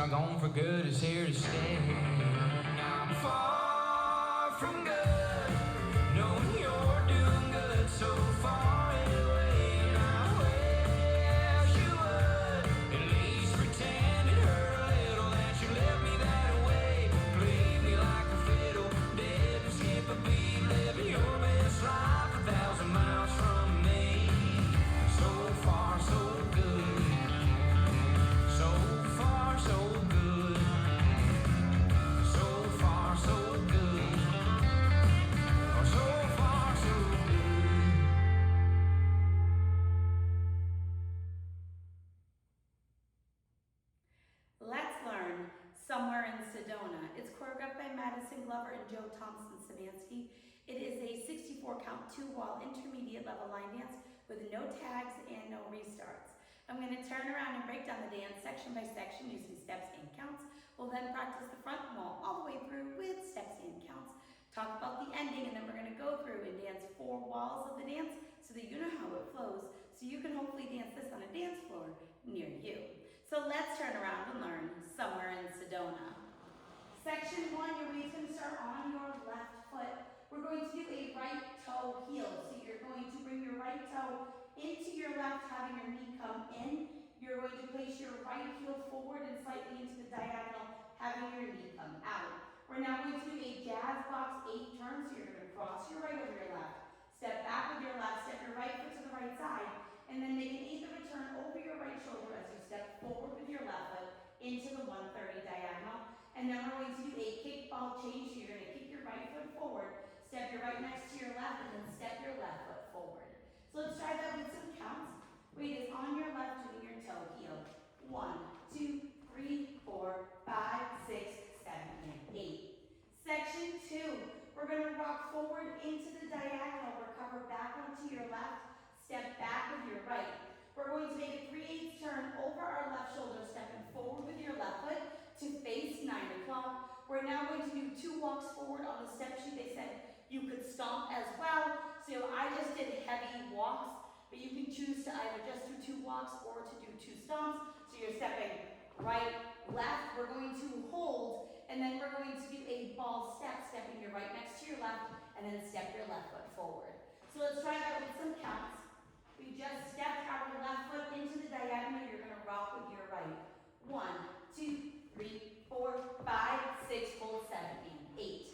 not gone for good, it's here to stay. Now I'm far from good, knowing you're doing good so far away. And I wish you would at least pretend it hurt a little that you left me that way. Play me like a fiddle, didn't skip a beat, living your best life 1,000 miles from me. So far, so good. So far, so good. So far, so good. Oh, so far, so good. Let's learn Somewhere in Sedona. It's choreographed by Maddison and Thompson, Szymanski. It is a 64 count 2-wall intermediate level line dance with no tags and no restarts. I'm going to turn around and break down the dance section by section using steps and counts. We'll then practice the front wall all the way through with steps and counts. Talk about the ending, and then we're going to go through and dance 4 walls of the dance so that you know how it flows, so you can hopefully dance this on a dance floor near you. So let's turn around and learn Somewhere in Sedona. Section 1, your weight's going to start on your left foot. We're going to do a right toe heel. So you're going to bring your right toe into your left, having your knee come in. You're going to place your right heel forward and slightly into the diagonal, having your knee come out. We're now going to do a jazz box 8 turns. So you're going to cross your right over your left, step back with your left, step your right foot to the right side, and then make an 8th of a turn over your right shoulder as you step forward with your left foot into the 130 diagonal. And then we're going to do a kickball change. So you're going to kick your right foot forward, step your right next to your left, and then step your left foot forward. So let's try that with some counts. Weight is on your left, doing your toe heel. 1, 2, 3, 4, 5, 6, 7, and 8. Section 2, we're going to rock forward into the diagonal, recover back onto your left, step back with your right. We're going to make a 3/8 turn over our left shoulder, stepping forward with your left foot to face 9 o'clock. We're now going to do 2 walks forward on the step sheet. They said you could stomp as well. So I just did heavy walks, but you can choose to either just do 2 walks or to do 2 stomps. So you're stepping right, left. We're going to hold, and then we're going to do a ball step, stepping your right next to your left, and then step your left foot forward. So let's try that with some counts. We just stepped our left foot into the diagonal. You're going to rock with your right. 1, 2, 3, 4, 5, 6, hold 7, and 8.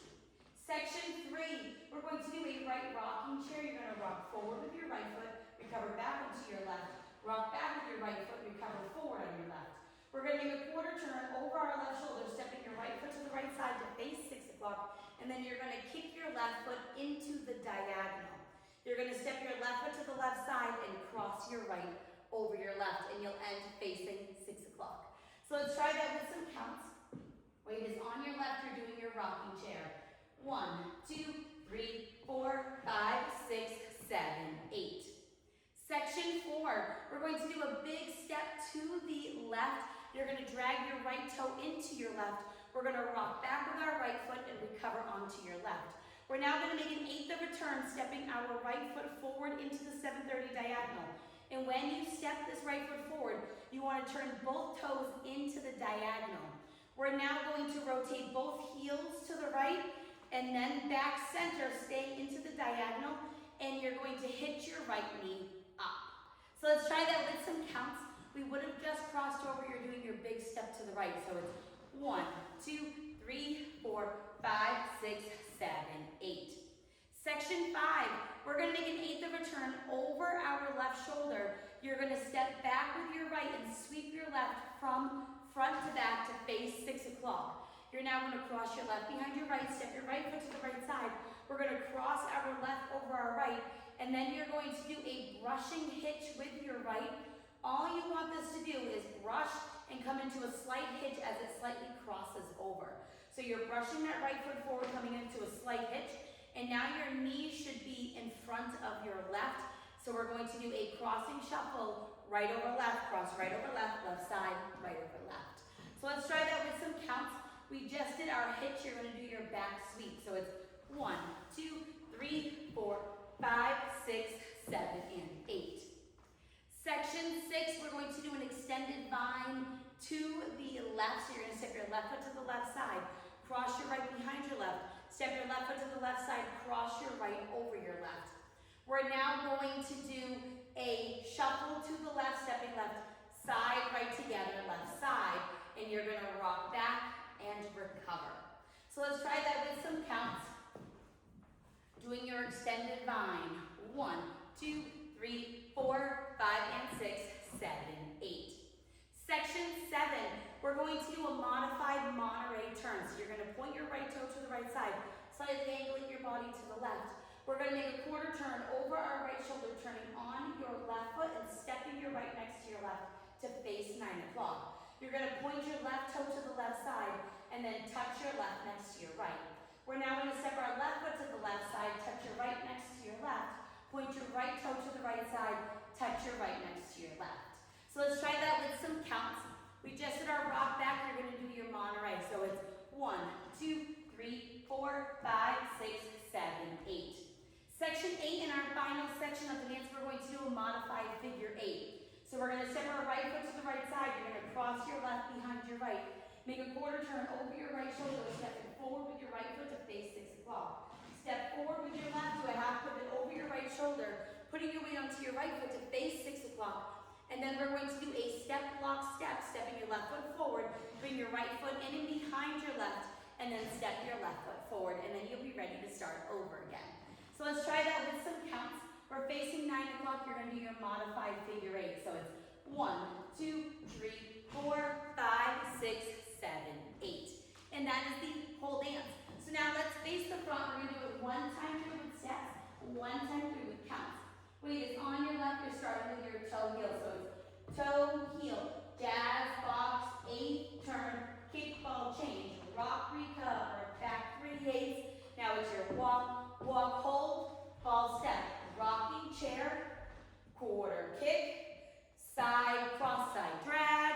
Section 3, we're going to do a right rocking chair. You're going to rock forward with your right foot, recover back into your left, rock back with your right foot, recover forward on your left. We're going to make a quarter turn over our left shoulder, stepping your right foot to the right side to face 6 o'clock, and then you're going to kick your left foot into the diagonal. You're going to step your left foot to the left side and cross your right over your left, and you'll end facing 6 o'clock. So let's try that with some counts. Weight is on your left, you're doing your rocking chair. 1, 2, 3, 4, 5, 6, 7, 8. Section 4, we're going to do a big step to the left. You're going to drag your right toe into your left. We're going to rock back with our right foot and recover onto your left. We're now going to make an 8th of a turn, stepping our right foot forward into the 730 diagonal. And when you step this right foot forward, you want to turn both toes into the diagonal. We're now going to rotate both heels to the right and then back center, staying into the diagonal, and you're going to hit your right knee up. So let's try that with some counts. We would have just crossed over, you're doing your big step to the right. So it's 1, 2, 3, 4, 5, 6, 7, 8. Section 5, we're going to make an 8th of a turn over our left shoulder. You're going to step back with your right and sweep your left from front to back to face 6 o'clock. You're now going to cross your left behind your right, step your right foot to the right side. We're going to cross our left over our right, and then you're going to do a brushing hitch with your right. All you want this to do is brush and come into a slight hitch as it slightly crosses over. So you're brushing that right foot forward, coming into a slight hitch, and now your knee should be in front of your left. So we're going to do a crossing shuffle, right over left, cross right over left, left side, right over left. So let's try that with some counts. We just did our hitch, you're going to do your back sweep. So it's 1, 2, 3, 4, 5, 6, 7, and 8. Section 6, we're going to do an extension extended vine to the left. So you're gonna step your left foot to the left side, cross your right behind your left, step your left foot to the left side, cross your right over your left. We're now going to do a shuffle to the left, stepping left side, right together, left side, and you're gonna rock back and recover. So let's try that with some counts. Doing your extended vine. 1, 2, 3, 4, 5, and 6, 7, 8. Section 7, we're going to do a modified Monterey turn. So you're gonna point your right toe to the right side, slightly angling your body to the left. We're gonna make a quarter turn over our right shoulder, turning on your left foot and stepping your right next to your left to face 9 o'clock. You're gonna point your left toe to the left side and then touch your left next to your right. We're now gonna step our left foot to the left side, touch your right next to your left, point your right toe to the right side, touch your right next to your left. So let's try that with some counts. We just did our rock back, you're gonna do your Monterey. So it's 1, 2, 3, 4, 5, 6, 7, 8. Section 8, in our final section of the dance, we're going to do a modified figure 8. So we're gonna step our right foot to the right side, you're gonna cross your left behind your right, make a quarter turn over your right shoulder, stepping forward with your right foot to face 6 o'clock. Step forward with your left, do a half pivot over your right shoulder, putting your weight onto your right foot to face 6 o'clock. And then we're going to do a step lock step, stepping your left foot forward, bring your right foot in and behind your left, and then step your left foot forward, and then you'll be ready to start over again. So let's try that with some counts. We're facing 9 o'clock, you're gonna do your modified figure 8. So it's 1, 2, 3, 4, 5, 6, 7, 8. And that is the whole dance. So now let's face the front. We're gonna do it 1 time through with steps, 1 time through with counts. Weight is on your left, you're starting with your toe heel. So it's toe, heel, jazz, box, 8, turn, kick, ball, change, rock, recover, back 3/8. Now it's your walk, walk, hold, ball, step, rocking chair, quarter kick, side, cross, side, drag,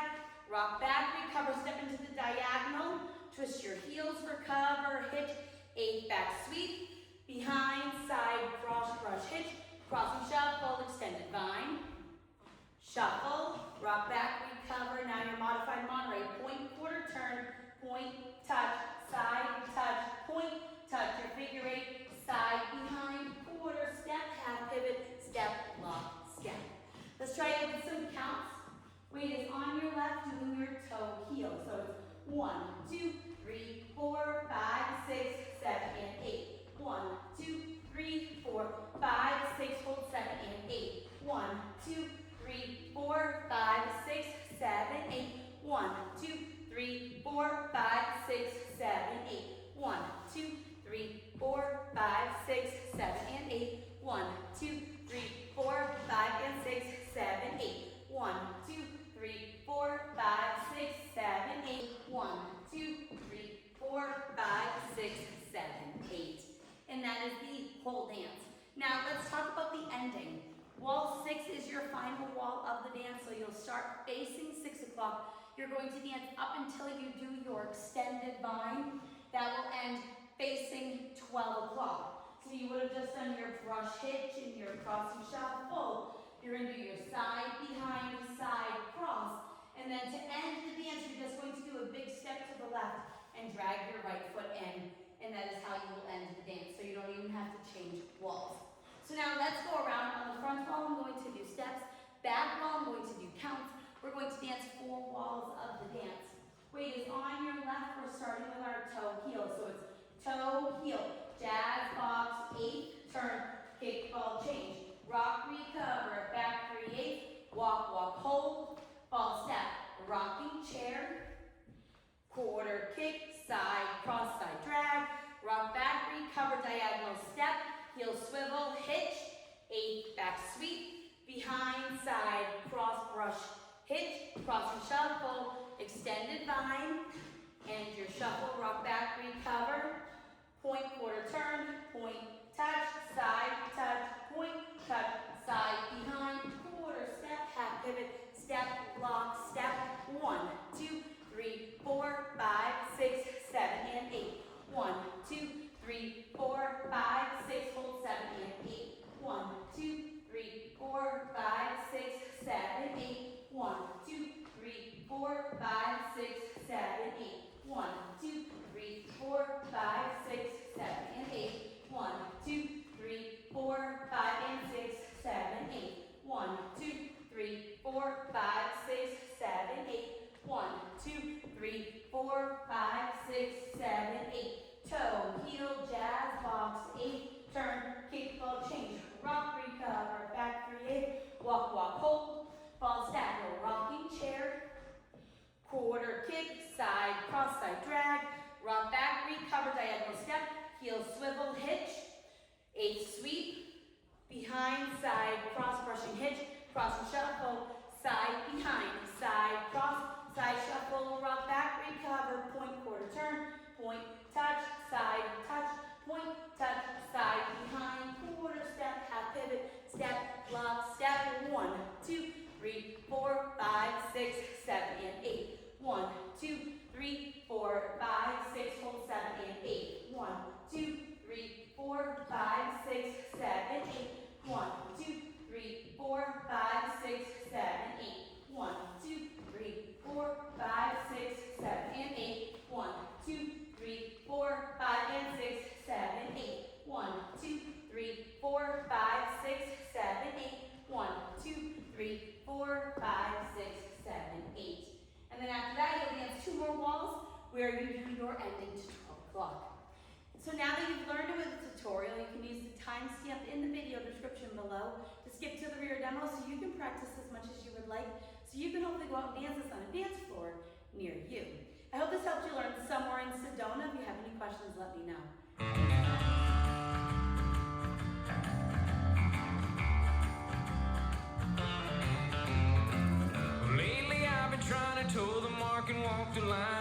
rock back, recover, step into the diagonal, twist your heels, recover, hitch, 8 back sweep, behind, side, cross, brush, hitch, crossing shuffle, extended vine, shuffle, rock back, recover, now your modified Monterey, point, quarter turn, point, touch, side, touch, point, touch, your figure 8, side, behind, quarter, step, half pivot, step, lock, step. Let's try it with some counts. Weight is on your left, doing your toe heel. So it's 1, 2, 3, 4, 5, 6, 7, and 8. 1, 2, 3, 4, 5, 6, hold 7, and 8. 1, 2, 3, 4, 5, 6, 7, 8. 1, 2, 3, 4, 5, 6, 7, 8. 1, 2, 3, 4, 5, 6, 7, and 8. 1, 2, 3, 4, 5, and 6, 7, 8. 1, 2, 3, 4, 5, 6, 7, 8. 1, 2, 3, 4, 5, 6, 7, 8. And that is the whole dance. Now let's talk about the ending. Wall 6 is your final wall of the dance, so you'll start facing 6 o'clock. You're going to dance up until you do your extended vine. That will end facing 12 o'clock. So you would have just done your brush hitch and your crossing shuffle. You're going to do your side, behind, side, cross. And then to end the dance, you're just going to do a big step to the left and drag your right foot in. And that is how you will end the dance. So you don't even have to change walls. So now let's go around. On the front wall, I'm going to do steps. Back wall, I'm going to do counts. We're going to dance 4 walls of the dance. Weight is on your left. We're starting with our toe heel. So it's toe, heel, jazz, box, 8, turn, kick, ball, change, rock, recover, back 3/8, walk, walk, hold, ball, step, rocking chair, quarter kick, side, cross, side, drag, rock back, recover, diagonal step, heel swivel, hitch, 8 back sweep, behind, side, cross, brush, hitch, crossing shuffle, extended vine, and your shuffle, rock back, recover, point, quarter turn, point, touch, side, touch, point, touch, side, behind, quarter, step, half pivot, step, lock, step, 1, 2, 3, 4, 5, 6, 7, and 8. 1, 2, 3, 4, 5, 6, hold 7, and 8. 1, 2, 3, 4, 5, 6, 7, 8. 1, 2, 4, 5, 6, 7, 8. 1, 2, 3, 4, 5, 6, 7, and 8. 1, 2, 3, 4, 5, and 6, 7, 8. 1, 2, 3, 4, 5, 6, 7, 8. 1, 2, 3, 4, 5, 6, 7, 8. Toe, heel, jazz, box, 8. Turn, kick, ball, change. Rock, recover, back 3, 8. Walk, walk, hold. Fall, stack, roll, rocking chair. Quarter kick, side, cross, side, drag. Rock back, recover, diagonal step. Heel, swivel, hitch. 8 sweep. Behind, side, cross, brushing hitch. Cross and shuffle. Side, behind, side, cross, side, shuffle. Rock back, recover. Point, quarter turn. Point, touch, side, touch. Point, touch, side, behind. Quarter step, half pivot. Step, block, step. 1, 2, 3, 4, 5, 6, 7, and 8. 1, 2, 3, 4, 5, 6, hold 7, and 8. 1, 2, 3, 4, 5, 6, 7, 8. 1, 2, 3, 4, 5, 6, 7, 8. 1, 2, 3, 4, 5, 6, 7, and 8. 1, 2, 3, 4, 5, and 6, 7, 8. 1, 2, 3, 4, 5, 6, 7, 8. 1, 2, 3, 4, 5, 6, 7, 8. And then after that, you'll dance 2 more walls where you do your ending to 12 o'clock. So now that you've learned it with the tutorial, you can use the timestamp in the video description below to skip to the rear demo so you can practice as much as you would like, so you can hopefully go out and dance this on a dance floor near you. I hope this helped you learn somewhere in Sedona. If you have any questions, let me know. Lately I've been trying to toe the mark and walk the line.